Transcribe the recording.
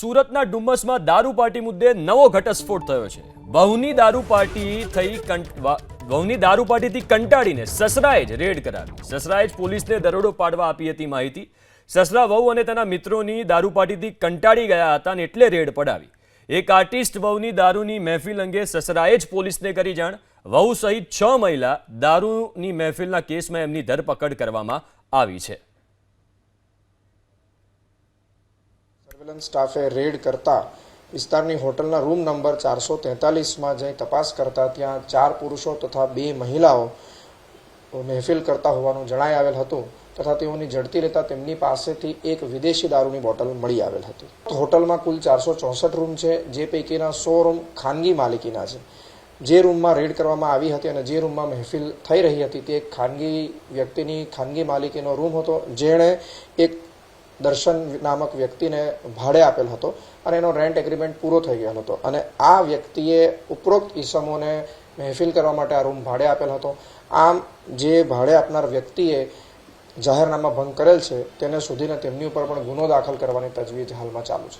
સુરતના ડુમ્મસમાં દારૂ પાર્ટી મુદ્દે નવો ઘટસ્ફોટ થયો છે। વહુની દારૂ પાર્ટીથી કંટાળીને સસરાએ જ રેડ કરાવી। સસરાએ જ પોલીસને દરોડો પાડવા આપી હતી માહિતી। સસરા વહુ અને તેના મિત્રોની દારૂ પાર્ટીથી કંટાળી ગયા હતા અને એટલે રેડ પડાવી। એક આર્ટિસ્ટ વહુની દારૂની મહેફિલ અંગે સસરાએ જ પોલીસને કરી જાણ। વહુ સહિત 6 મહિલા દારૂની મહેફિલના કેસમાં એમની ધરપકડ કરવામાં આવી છે। સર્વેલન્સ સ્ટાફે રેડ કરતા વિસ્તારની હોટલના રૂમ નંબર 443માં જઈ તપાસ કરતા ત્યાં 4 પુરુષો તથા 2 મહિલાઓ મહેફિલ કરતા હોવાનું જણાઈ આવેલ હતું તથા તેઓની ઝડપી લેતા તેમની પાસેથી એક વિદેશી દારૂની બોટલ મળી આવેલ હતી। હોટલમાં કુલ 464 રૂમ છે, જે પૈકીના 100 રૂમ ખાનગી માલિકીના છે। જે રૂમમાં રેડ કરવામાં આવી હતી અને જે રૂમમાં મહેફિલ થઈ રહી હતી તે એક ખાનગી વ્યક્તિની ખાનગી માલિકીનો રૂમ હતો, જેણે એક દર્શન નામક વ્યક્તિને ભાડે આપેલ હતો અને એનો રેન્ટ એગ્રીમેન્ટ પૂરો થઈ ગયો હતો અને આ વ્યક્તિએ ઉપરોક્ત ઈસમોને મહેફિલ કરવા માટે આ રૂમ ભાડે આપેલ હતો। આમ જે ભાડે આપનાર વ્યક્તિએ જાહેરનામા ભંગ કરેલ છે તેને શોધીને તેમની ઉપર પણ ગુનો દાખલ કરવાની તજવીજ હાલમાં ચાલુ છે।